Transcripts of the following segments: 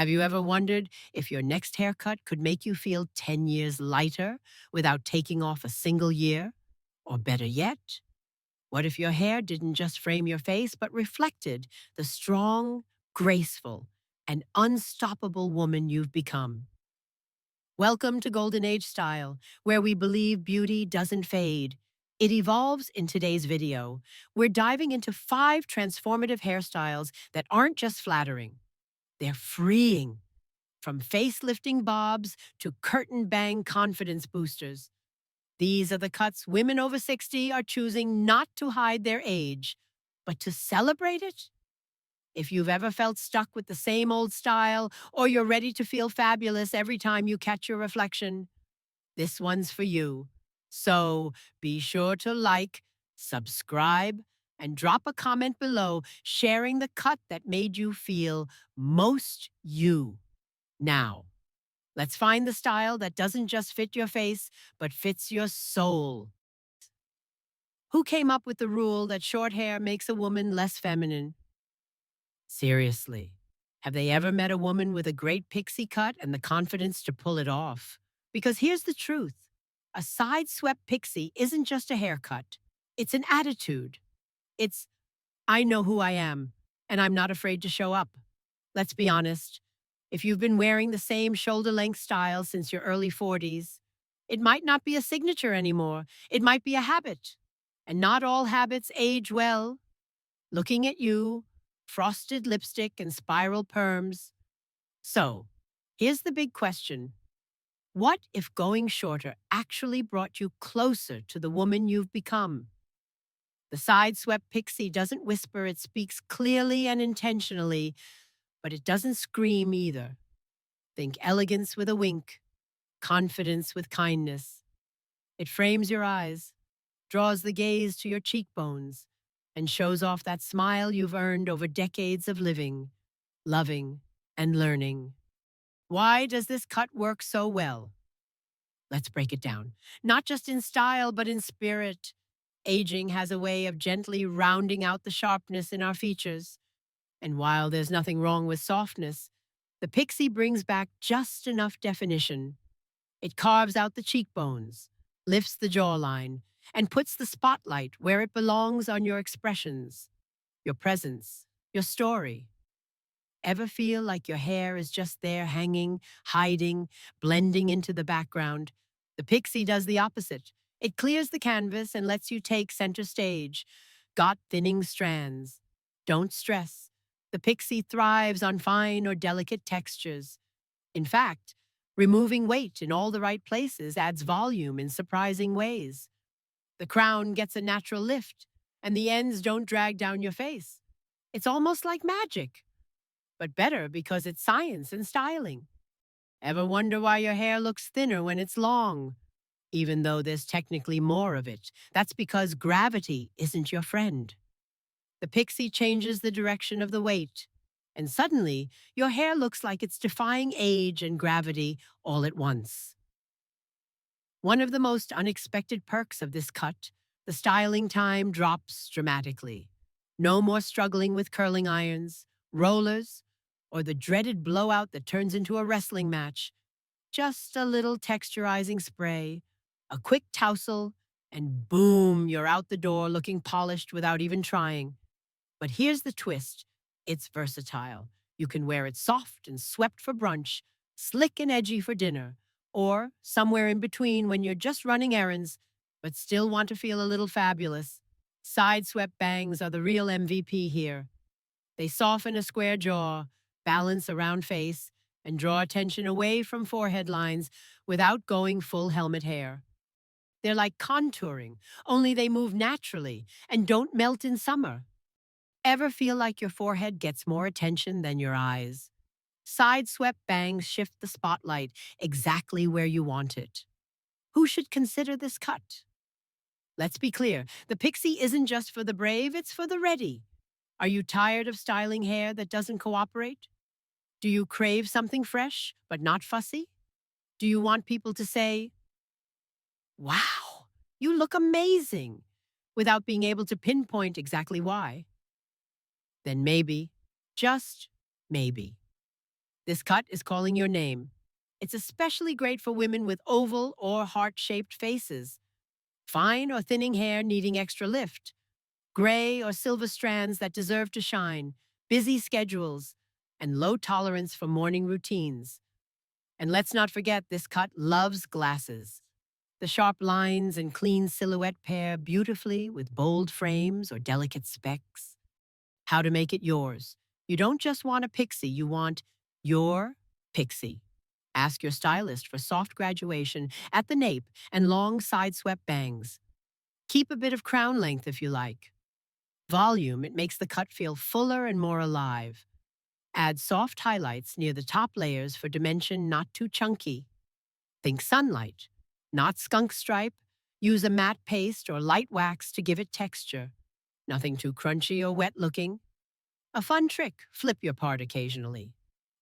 Have you ever wondered if your next haircut could make you feel 10 years lighter without taking off a single year? Or better yet, what if your hair didn't just frame your face but reflected the strong, graceful, and unstoppable woman you've become? Welcome to Golden Age Style, where we believe beauty doesn't fade. It evolves in today's video. We're diving into 5 transformative hairstyles that aren't just flattering, they're freeing. From facelifting bobs to curtain bang confidence boosters, these are the cuts women over 60 are choosing not to hide their age, but to celebrate it. If you've ever felt stuck with the same old style, or you're ready to feel fabulous every time you catch your reflection, this one's for you. So be sure to like, subscribe, and drop a comment below sharing the cut that made you feel most you. Now, let's find the style that doesn't just fit your face, but fits your soul. Who came up with the rule that short hair makes a woman less feminine? Seriously, have they ever met a woman with a great pixie cut and the confidence to pull it off? Because here's the truth. A side-swept pixie isn't just a haircut. It's an attitude. It's, I know who I am, and I'm not afraid to show up. Let's be honest. If you've been wearing the same shoulder-length style since your early 40s, it might not be a signature anymore. It might be a habit. And not all habits age well. Looking at you, frosted lipstick and spiral perms. So, here's the big question. What if going shorter actually brought you closer to the woman you've become? The side-swept pixie doesn't whisper, it speaks clearly and intentionally, but it doesn't scream either. Think elegance with a wink, confidence with kindness. It frames your eyes, draws the gaze to your cheekbones, and shows off that smile you've earned over decades of living, loving, and learning. Why does this cut work so well? Let's break it down. Not just in style, but in spirit. Aging has a way of gently rounding out the sharpness in our features. And while there's nothing wrong with softness, the pixie brings back just enough definition. It carves out the cheekbones, lifts the jawline, and puts the spotlight where it belongs on your expressions, your presence, your story. Ever feel like your hair is just there hanging, hiding, blending into the background? The pixie does the opposite. It clears the canvas and lets you take center stage. Got thinning strands? Don't stress. The pixie thrives on fine or delicate textures. In fact, removing weight in all the right places adds volume in surprising ways. The crown gets a natural lift, and the ends don't drag down your face. It's almost like magic, but better because it's science and styling. Ever wonder why your hair looks thinner when it's long? Even though there's technically more of it, that's because gravity isn't your friend. The pixie changes the direction of the weight, and suddenly your hair looks like it's defying age and gravity all at once. One of the most unexpected perks of this cut, the styling time drops dramatically. No more struggling with curling irons, rollers, or the dreaded blowout that turns into a wrestling match. Just a little texturizing spray, a quick tousle, and boom, you're out the door looking polished without even trying. But here's the twist. It's versatile. You can wear it soft and swept for brunch, slick and edgy for dinner, or somewhere in between when you're just running errands, but still want to feel a little fabulous. Side swept bangs are the real MVP here. They soften a square jaw, balance a round face, and draw attention away from forehead lines without going full helmet hair. They're like contouring, only they move naturally and don't melt in summer. Ever feel like your forehead gets more attention than your eyes? Side-swept bangs shift the spotlight exactly where you want it. Who should consider this cut? Let's be clear, the pixie isn't just for the brave, it's for the ready. Are you tired of styling hair that doesn't cooperate? Do you crave something fresh, but not fussy? Do you want people to say, wow, you look amazing, without being able to pinpoint exactly why? Then maybe, just maybe, This cut is calling your name. It's especially great for women with oval or heart-shaped faces, fine or thinning hair needing extra lift, gray or silver strands that deserve to shine, busy schedules, and low tolerance for morning routines. And let's not forget, this cut loves glasses. The sharp lines and clean silhouette pair beautifully with bold frames or delicate specks. How to make it yours. You don't just want a pixie, you want your pixie. Ask your stylist for soft graduation at the nape and long side-swept bangs. Keep a bit of crown length if you like. Volume, it makes the cut feel fuller and more alive. Add soft highlights near the top layers for dimension not too chunky. Think sunlight, not skunk stripe. Use a matte paste or light wax to give it texture. Nothing too crunchy or wet looking. A fun trick, flip your part occasionally.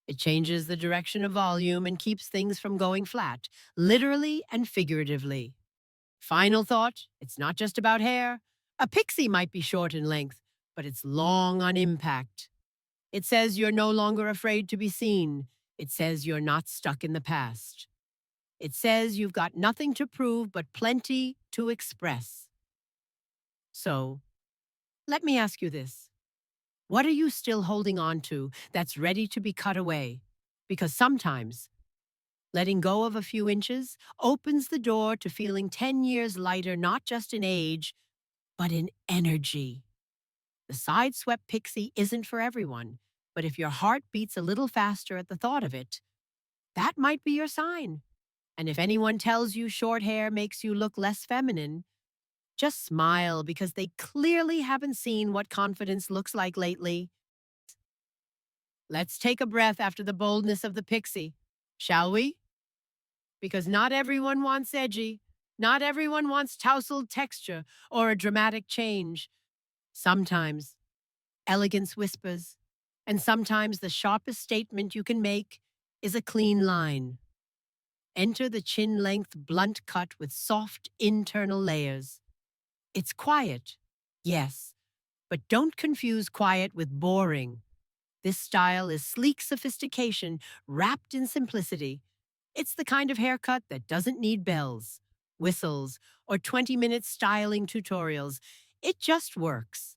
It changes the direction of volume and keeps things from going flat, literally and figuratively. Final thought, it's not just about hair. A pixie might be short in length, but it's long on impact. It says you're no longer afraid to be seen. It says you're not stuck in the past. It says you've got nothing to prove but plenty to express. So, let me ask you this. What are you still holding on to that's ready to be cut away? Because sometimes, letting go of a few inches opens the door to feeling 10 years lighter, not just in age, but in energy. The side-swept pixie isn't for everyone, but if your heart beats a little faster at the thought of it, that might be your sign. And if anyone tells you short hair makes you look less feminine, just smile because they clearly haven't seen what confidence looks like lately. Let's take a breath after the boldness of the pixie, shall we? Because not everyone wants edgy, not everyone wants tousled texture or a dramatic change. Sometimes elegance whispers, and sometimes the sharpest statement you can make is a clean line. Enter the chin-length blunt cut with soft internal layers. It's quiet, yes, but don't confuse quiet with boring. This style is sleek sophistication wrapped in simplicity. It's the kind of haircut that doesn't need bells, whistles, or 20-minute styling tutorials. It just works.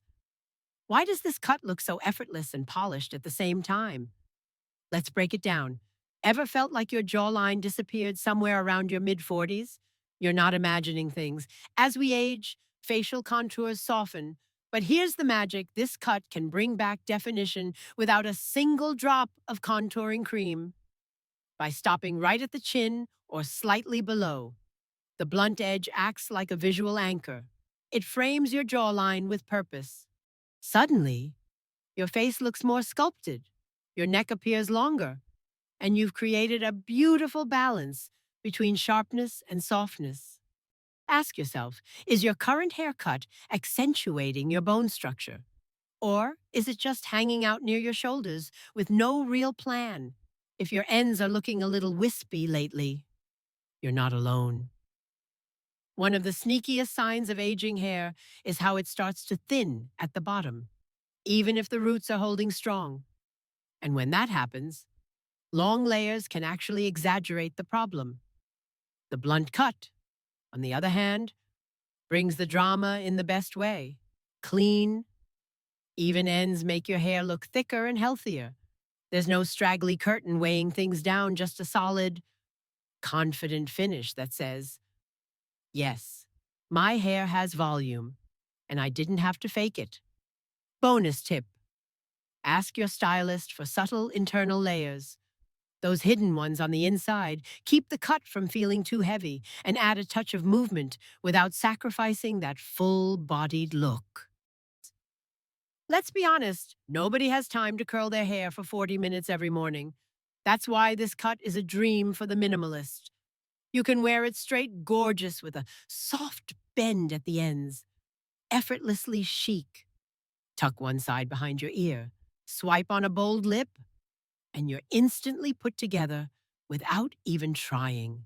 Why does this cut look so effortless and polished at the same time? Let's break it down. Ever felt like your jawline disappeared somewhere around your mid-40s? You're not imagining things. As we age, facial contours soften. But here's the magic. This cut can bring back definition without a single drop of contouring cream. By stopping right at the chin or slightly below, the blunt edge acts like a visual anchor. It frames your jawline with purpose. Suddenly, your face looks more sculpted, your neck appears longer, and you've created a beautiful balance between sharpness and softness. Ask yourself, is your current haircut accentuating your bone structure? Or is it just hanging out near your shoulders with no real plan? If your ends are looking a little wispy lately, you're not alone. One of the sneakiest signs of aging hair is how it starts to thin at the bottom, even if the roots are holding strong. And when that happens, long layers can actually exaggerate the problem. The blunt cut, on the other hand, brings the drama in the best way. Clean, even ends make your hair look thicker and healthier. There's no straggly curtain weighing things down, just a solid, confident finish that says, yes, my hair has volume, and I didn't have to fake it. Bonus tip. Ask your stylist for subtle internal layers. Those hidden ones on the inside keep the cut from feeling too heavy and add a touch of movement without sacrificing that full-bodied look. Let's be honest, nobody has time to curl their hair for 40 minutes every morning. That's why this cut is a dream for the minimalist. You can wear it straight gorgeous with a soft bend at the ends, effortlessly chic. Tuck one side behind your ear, swipe on a bold lip, and you're instantly put together without even trying.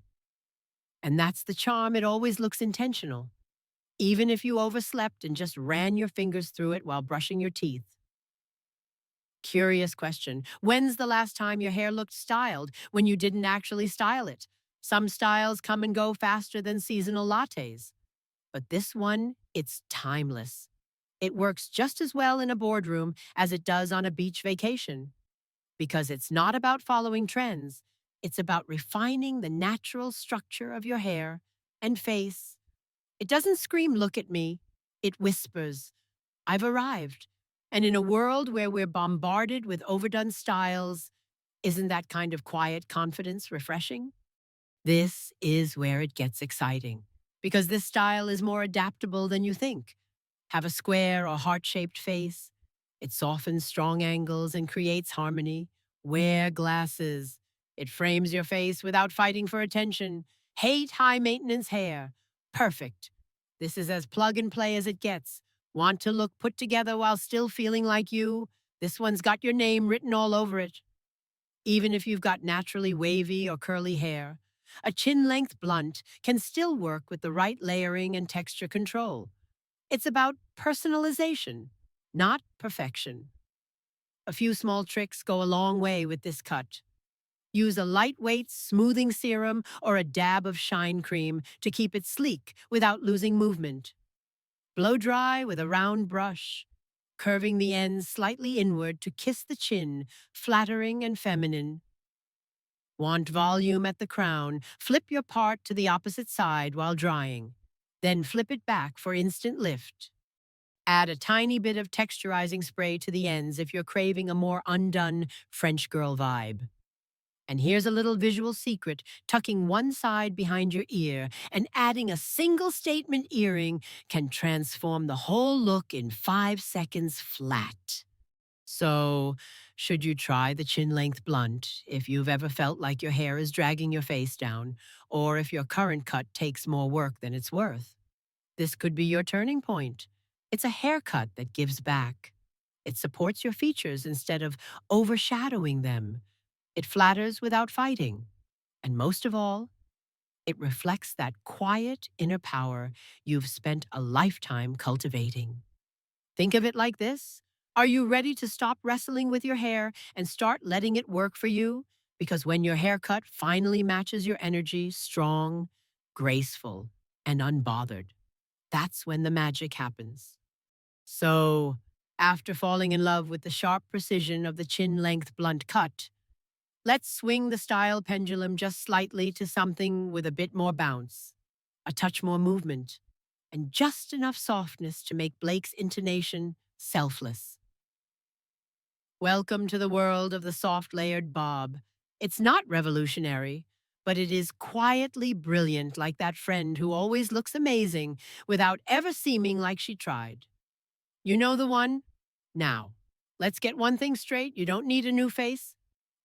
And that's the charm. It always looks intentional, even if you overslept and just ran your fingers through it while brushing your teeth. Curious question. When's the last time your hair looked styled when you didn't actually style it? Some styles come and go faster than seasonal lattes. But this one, it's timeless. It works just as well in a boardroom as it does on a beach vacation. Because it's not about following trends, it's about refining the natural structure of your hair and face. It doesn't scream, "Look at me." It whispers, "I've arrived." And in a world where we're bombarded with overdone styles, isn't that kind of quiet confidence refreshing? This is where it gets exciting, because this style is more adaptable than you think. Have a square or heart-shaped face. It softens strong angles and creates harmony. Wear glasses. It frames your face without fighting for attention. Hate high-maintenance hair. Perfect. This is as plug and play as it gets. Want to look put together while still feeling like you? This one's got your name written all over it. Even if you've got naturally wavy or curly hair, a chin-length blunt can still work with the right layering and texture control. It's about personalization, not perfection. A few small tricks go a long way with this cut. Use a lightweight smoothing serum or a dab of shine cream to keep it sleek without losing movement. Blow dry with a round brush, curving the ends slightly inward to kiss the chin, flattering and feminine. Want volume at the crown? Flip your part to the opposite side while drying. Then flip it back for instant lift. Add a tiny bit of texturizing spray to the ends if you're craving a more undone French girl vibe. And here's a little visual secret: tucking one side behind your ear and adding a single statement earring can transform the whole look in 5 seconds flat. So, should you try the chin length blunt if you've ever felt like your hair is dragging your face down, or if your current cut takes more work than it's worth? This could be your turning point. It's a haircut that gives back. It supports your features instead of overshadowing them. It flatters without fighting. And most of all, it reflects that quiet inner power you've spent a lifetime cultivating. Think of it like this: are you ready to stop wrestling with your hair and start letting it work for you? Because when your haircut finally matches your energy, strong, graceful, and unbothered, that's when the magic happens. So, after falling in love with the sharp precision of the chin length blunt cut, let's swing the style pendulum just slightly to something with a bit more bounce, a touch more movement, and just enough softness to make Blake's intonation selfless. Welcome to the world of the soft layered bob. It's not revolutionary, but it is quietly brilliant, like that friend who always looks amazing without ever seeming like she tried. You know the one? Now, let's get one thing straight: you don't need a new face.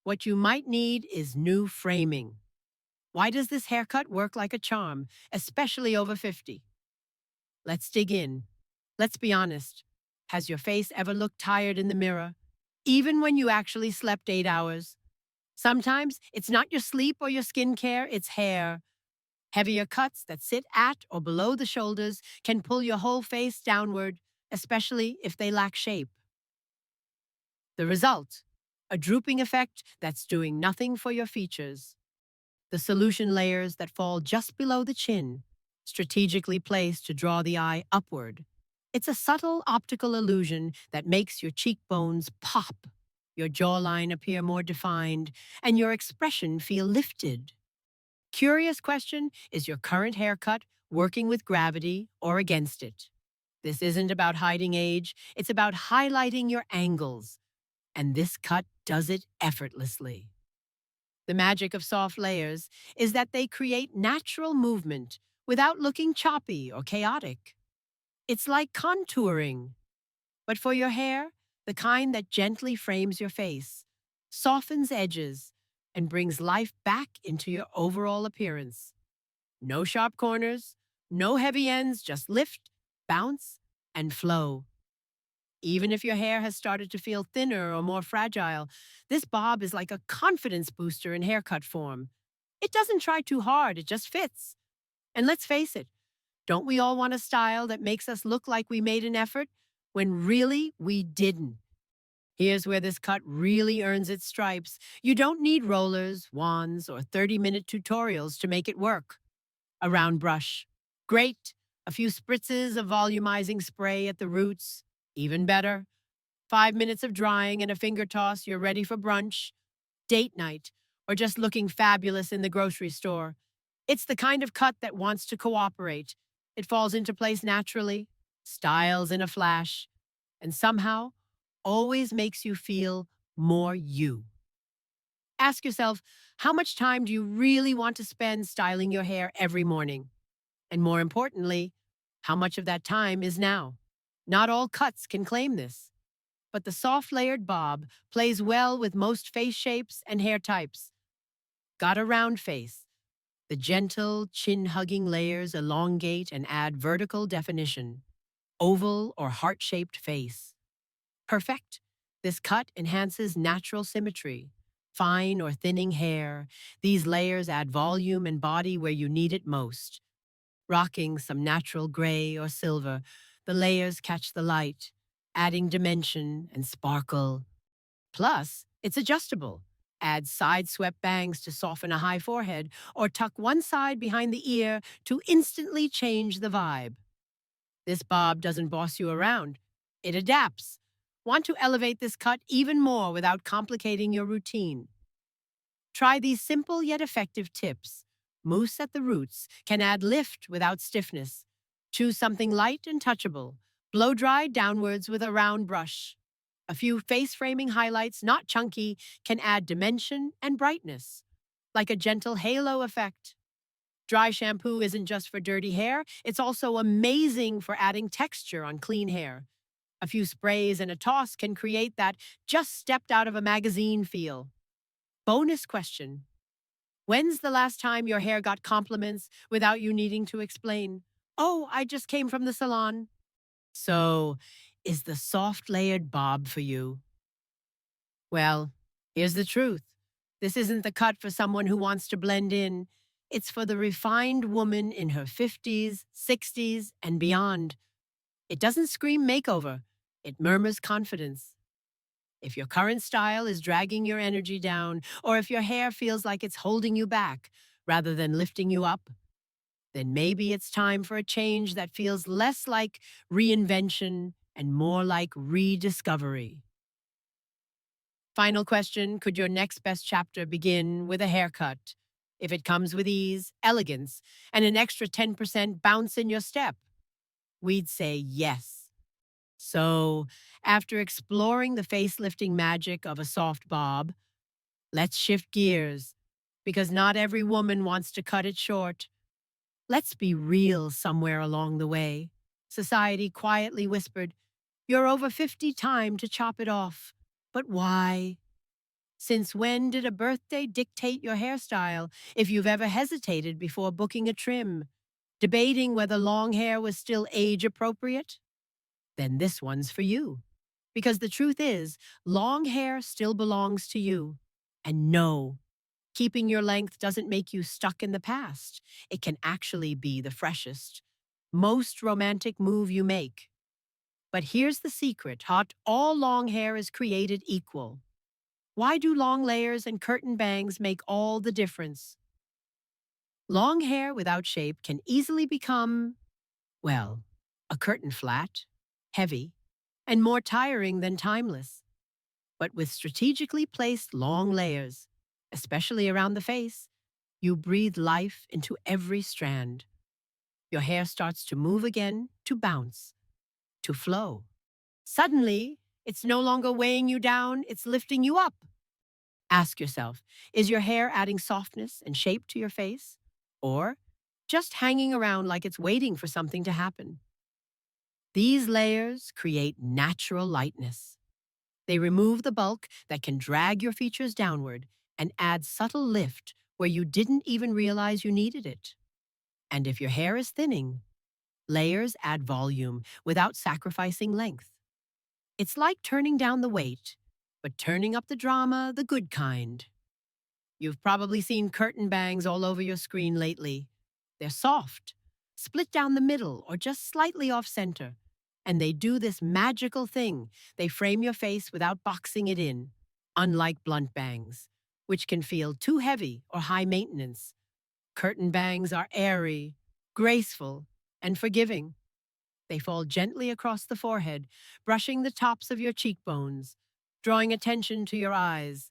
What you might need is new framing. Why does this haircut work like a charm, especially over 50? Let's dig in. Let's be honest. Has your face ever looked tired in the mirror, even when you actually slept 8 hours? Sometimes it's not your sleep or your skincare, it's hair. Heavier cuts that sit at or below the shoulders can pull your whole face downward, especially if they lack shape. The result: a drooping effect that's doing nothing for your features. The solution layers that fall just below the chin, strategically placed to draw the eye upward. It's a subtle optical illusion that makes your cheekbones pop, your jawline appear more defined, and your expression feel lifted. Curious question: is your current haircut working with gravity or against it? This isn't about hiding age, it's about highlighting your angles. And this cut does it effortlessly. The magic of soft layers is that they create natural movement without looking choppy or chaotic. It's like contouring, but for your hair, the kind that gently frames your face, softens edges, and brings life back into your overall appearance. No sharp corners, no heavy ends, just lift, bounce, and flow. Even if your hair has started to feel thinner or more fragile, this bob is like a confidence booster in haircut form. It doesn't try too hard, it just fits. And let's face it, don't we all want a style that makes us look like we made an effort when really we didn't? Here's where this cut really earns its stripes. You don't need rollers, wands, or 30-minute tutorials to make it work. A round brush. Great. A few spritzes of volumizing spray at the roots. Even better. 5 minutes of drying and a finger toss, you're ready for brunch, date night, or just looking fabulous in the grocery store. It's the kind of cut that wants to cooperate. It falls into place naturally, styles in a flash, and somehow always makes you feel more you. Ask yourself, how much time do you really want to spend styling your hair every morning? And more importantly, how much of that time is now? Not all cuts can claim this, but the soft layered bob plays well with most face shapes and hair types. Got a round face? The gentle, chin hugging layers elongate and add vertical definition. Oval or heart shaped face. Perfect. This cut enhances natural symmetry. Fine or thinning hair, these layers add volume and body where you need it most. Rocking some natural gray or silver, the layers catch the light, adding dimension and sparkle. Plus, it's adjustable. Add side swept bangs to soften a high forehead, or tuck one side behind the ear to instantly change the vibe. This bob doesn't boss you around, it adapts. Want to elevate this cut even more without complicating your routine? Try these simple yet effective tips. Mousse at the roots can add lift without stiffness. Choose something light and touchable. Blow dry downwards with a round brush. A few face framing highlights, not chunky, can add dimension and brightness, like a gentle halo effect. Dry shampoo isn't just for dirty hair, it's also amazing for adding texture on clean hair. A few sprays and a toss can create that just stepped out of a magazine feel. Bonus question. When's the last time your hair got compliments without you needing to explain? Oh, I just came from the salon. So, is the soft layered bob for you? Well, here's the truth. This isn't the cut for someone who wants to blend in. It's for the refined woman in her 50s, 60s, and beyond. It doesn't scream makeover, it murmurs confidence. If your current style is dragging your energy down, or if your hair feels like it's holding you back rather than lifting you up, then maybe it's time for a change that feels less like reinvention and more like rediscovery. Final question. Could your next best chapter begin with a haircut? If it comes with ease, elegance, and an extra 10% bounce in your step, we'd say yes. So, after exploring the facelifting magic of a soft bob, let's shift gears, because not every woman wants to cut it short. Let's be real somewhere along the way. Society quietly whispered, "You're over 50, time to chop it off." But why? Since when did a birthday dictate your hairstyle? If you've ever hesitated before booking a trim, debating whether long hair was still age appropriate, then this one's for you. Because the truth is, long hair still belongs to you. And no, keeping your length doesn't make you stuck in the past. It can actually be the freshest, most romantic move you make. But here's the secret: not all long hair is created equal. Why do long layers and curtain bangs make all the difference? Long hair without shape can easily become, well, a curtain flat, heavy, and more tiring than timeless. But with strategically placed long layers, especially around the face, you breathe life into every strand. Your hair starts to move again, to bounce, to flow. Suddenly, it's no longer weighing you down, it's lifting you up. Ask yourself, is your hair adding softness and shape to your face? Or just hanging around like it's waiting for something to happen? These layers create natural lightness. They remove the bulk that can drag your features downward and add subtle lift where you didn't even realize you needed it. And if your hair is thinning, layers add volume without sacrificing length. It's like turning down the weight, but turning up the drama, the good kind. You've probably seen curtain bangs all over your screen lately. They're soft, split down the middle, or just slightly off center, And they do this magical thing. They frame your face without boxing it in, unlike blunt bangs, which can feel too heavy or high maintenance. Curtain bangs are airy, graceful, and forgiving. They fall gently across the forehead, brushing the tops of your cheekbones, drawing attention to your eyes.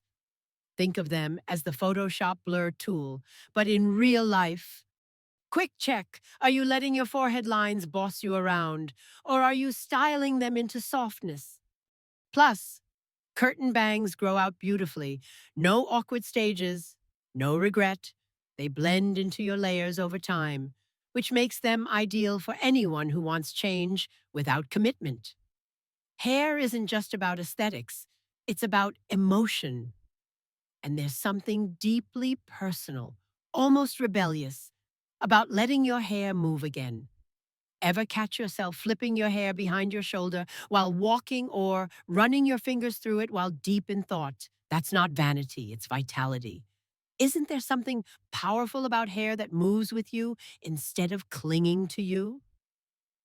Think of them as the Photoshop blur tool, but in real life. Quick check. Are you letting your forehead lines boss you around, or are you styling them into softness? Plus, curtain bangs grow out beautifully. No awkward stages, no regret. They blend into your layers over time, which makes them ideal for anyone who wants change without commitment. Hair isn't just about aesthetics, it's about emotion. And there's something deeply personal, almost rebellious, about letting your hair move again. Ever catch yourself flipping your hair behind your shoulder while walking or running your fingers through it while deep in thought? That's not vanity, it's vitality. Isn't there something powerful about hair that moves with you instead of clinging to you?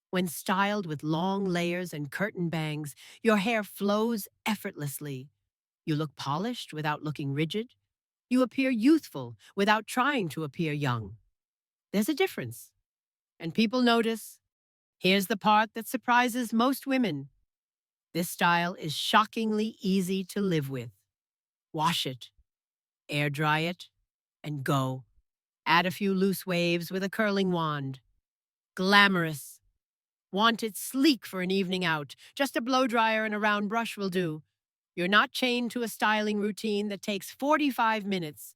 When styled with long layers and curtain bangs, your hair flows effortlessly. You look polished without looking rigid. You appear youthful without trying to appear young. There's a difference, and people notice. Here's the part that surprises most women. This style is shockingly easy to live with. Wash it, air dry it, and go. Add a few loose waves with a curling wand. Glamorous. Want it sleek for an evening out. Just a blow dryer and a round brush will do. You're not chained to a styling routine that takes 45 minutes.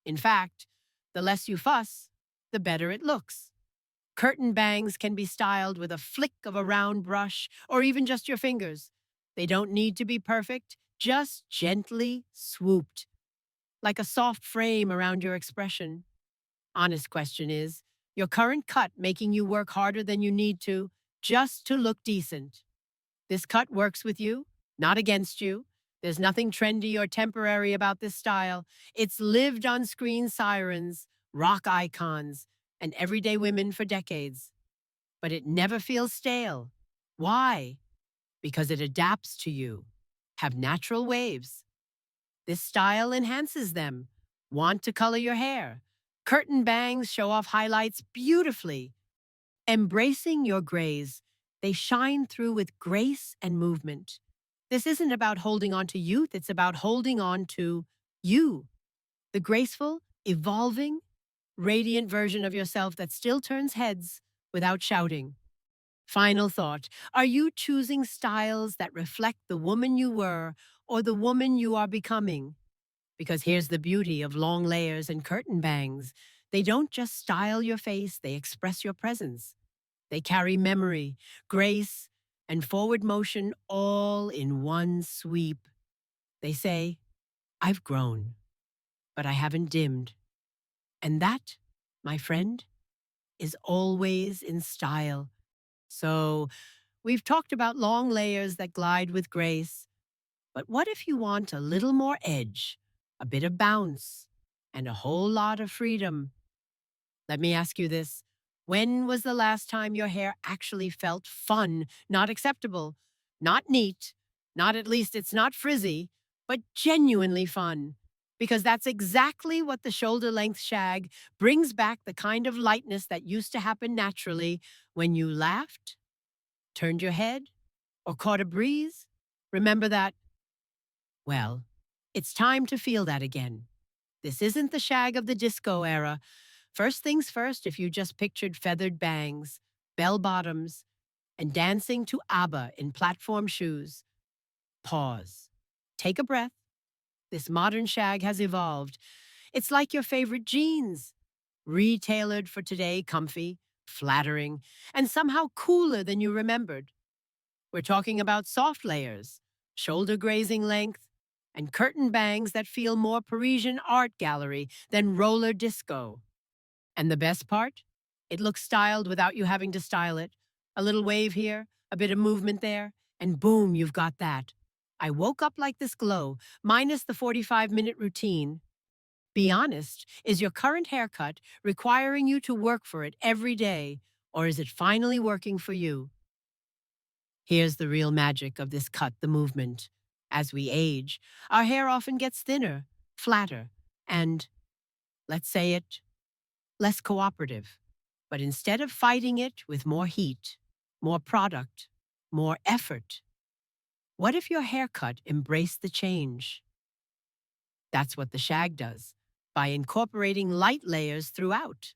In fact, the less you fuss, the better it looks. Curtain bangs can be styled with a flick of a round brush or even just your fingers. They don't need to be perfect, just gently swooped, like a soft frame around your expression. Honest question is, your current cut making you work harder than you need to just to look decent? This cut works with you, not against you. There's nothing trendy or temporary about this style. It's lived on screen sirens, rock icons, and everyday women for decades. But it never feels stale. Why? Because it adapts to you. Have natural waves. This style enhances them. Want to color your hair? Curtain bangs show off highlights beautifully. Embracing your grays, they shine through with grace and movement. This isn't about holding on to youth, it's about holding on to you, the graceful, evolving, radiant version of yourself that still turns heads without shouting. Final thought. Are you choosing styles that reflect the woman you were or the woman you are becoming? Because here's the beauty of long layers and curtain bangs. They don't just style your face, they express your presence. They carry memory, grace, and forward motion all in one sweep. They say, I've grown, but I haven't dimmed. And that, my friend, is always in style. So, we've talked about long layers that glide with grace, but what if you want a little more edge, a bit of bounce, and a whole lot of freedom? Let me ask you this. When was the last time your hair actually felt fun, not acceptable, not neat, not at least it's not frizzy, but genuinely fun? Because that's exactly what the shoulder length shag brings back, the kind of lightness that used to happen naturally when you laughed, turned your head, or caught a breeze. Remember that? Well, it's time to feel that again. This isn't the shag of the disco era. First things first, if you just pictured feathered bangs, bell bottoms, and dancing to ABBA in platform shoes, pause. Take a breath. This modern shag has evolved. It's like your favorite jeans, retailored for today, comfy, flattering, and somehow cooler than you remembered. We're talking about soft layers, shoulder grazing length, and curtain bangs that feel more Parisian art gallery than roller disco. And the best part? It looks styled without you having to style it. A little wave here, a bit of movement there, and boom, you've got that. I woke up like this glow, minus the 45-minute routine. Be honest, is your current haircut requiring you to work for it every day, or is it finally working for you? Here's the real magic of this cut the movement. As we age, our hair often gets thinner, flatter, and, let's say it, less cooperative. But instead of fighting it with more heat, more product, more effort, what if your haircut embraced the change? That's what the shag does, by incorporating light layers throughout.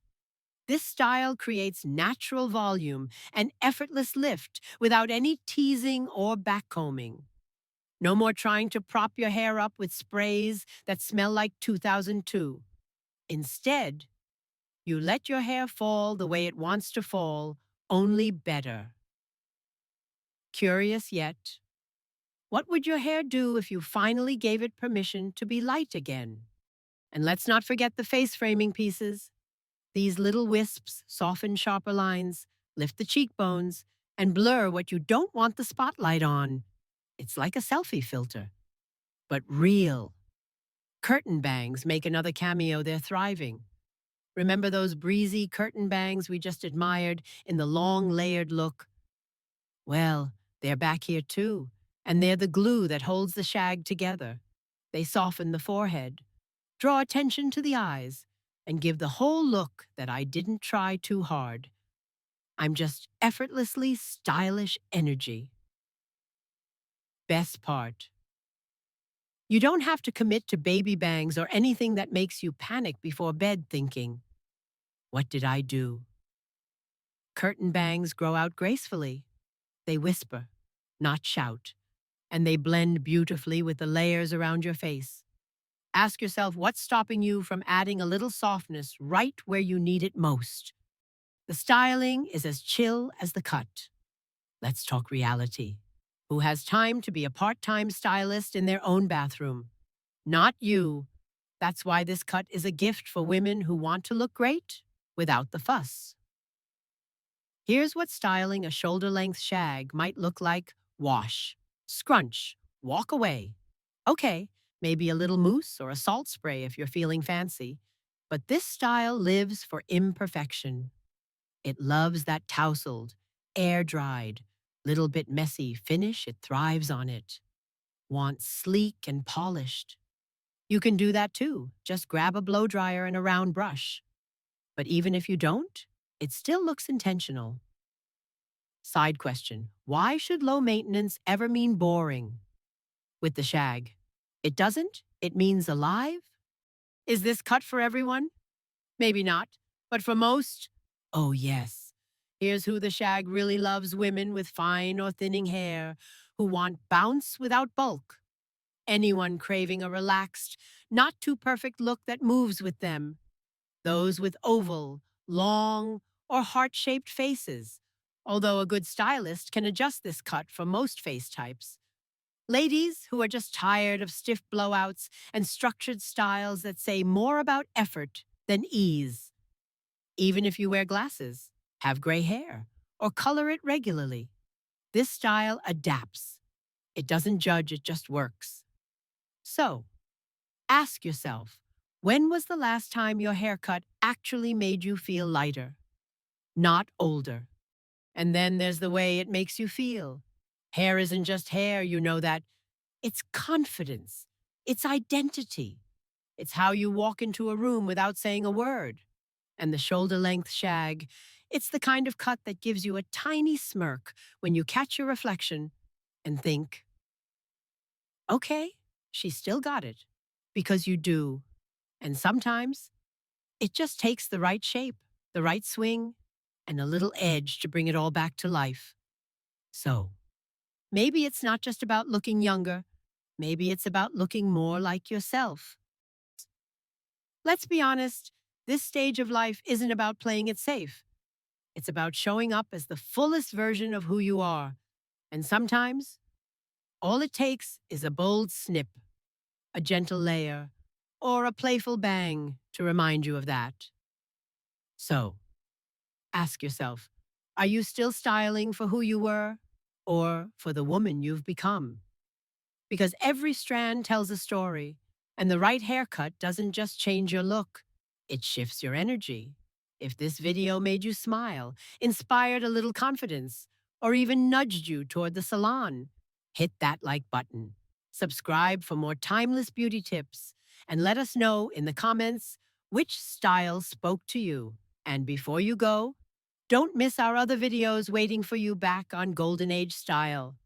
This style creates natural volume and effortless lift without any teasing or backcombing. No more trying to prop your hair up with sprays that smell like 2002. Instead, you let your hair fall the way it wants to fall, only better. Curious yet? What would your hair do if you finally gave it permission to be light again? And let's not forget the face framing pieces. These little wisps soften sharper lines, lift the cheekbones, and blur what you don't want the spotlight on. It's like a selfie filter, but real. Curtain bangs make another cameo. They're thriving. Remember those breezy curtain bangs we just admired in the long layered look? Well, they're back here too, and they're the glue that holds the shag together. They soften the forehead, draw attention to the eyes, and give the whole look that I didn't try too hard. I'm just effortlessly stylish energy. Best part. You don't have to commit to baby bangs or anything that makes you panic before bed thinking, what did I do? Curtain bangs grow out gracefully. They whisper, not shout, and they blend beautifully with the layers around your face. Ask yourself what's stopping you from adding a little softness right where you need it most. The styling is as chill as the cut. Let's talk reality. Who has time to be a part-time stylist in their own bathroom? Not you. That's why this cut is a gift for women who want to look great without the fuss. Here's what styling a shoulder-length shag might look like. Wash, scrunch, walk away. Okay, maybe a little mousse or a salt spray if you're feeling fancy. But this style lives for imperfection. It loves that tousled, air-dried, little bit messy finish. It thrives on it. Wants sleek and polished. You can do that too. Just grab a blow dryer and a round brush. But even if you don't, it still looks intentional. Side question. Why should low maintenance ever mean boring? With the shag, it doesn't. It means alive. Is this cut for everyone? Maybe not. But for most, oh yes. Here's who the shag really loves: women with fine or thinning hair who want bounce without bulk. Anyone craving a relaxed, not too perfect look that moves with them. Those with oval, long, or heart-shaped faces, although a good stylist can adjust this cut for most face types. Ladies who are just tired of stiff blowouts and structured styles that say more about effort than ease. Even if you wear glasses, have gray hair, or color it regularly, this style adapts. It doesn't judge, it just works. So, ask yourself, when was the last time your haircut actually made you feel lighter, not older? And then there's the way it makes you feel. Hair isn't just hair, you know that. It's confidence. It's identity. It's how you walk into a room without saying a word. And the shoulder-length shag, it's the kind of cut that gives you a tiny smirk when you catch your reflection and think, okay, she still got it. Because you do. And sometimes, it just takes the right shape, the right swing, and a little edge to bring it all back to life. So, maybe it's not just about looking younger. Maybe it's about looking more like yourself. Let's be honest, this stage of life isn't about playing it safe. It's about showing up as the fullest version of who you are. And sometimes, all it takes is a bold snip, a gentle layer, or a playful bang to remind you of that. So, ask yourself, are you still styling for who you were or for the woman you've become? Because every strand tells a story, and the right haircut doesn't just change your look, it shifts your energy. If this video made you smile, inspired a little confidence, or even nudged you toward the salon, hit that like button. Subscribe for more timeless beauty tips and let us know in the comments which style spoke to you. And before you go, don't miss our other videos waiting for you back on Golden Age Style.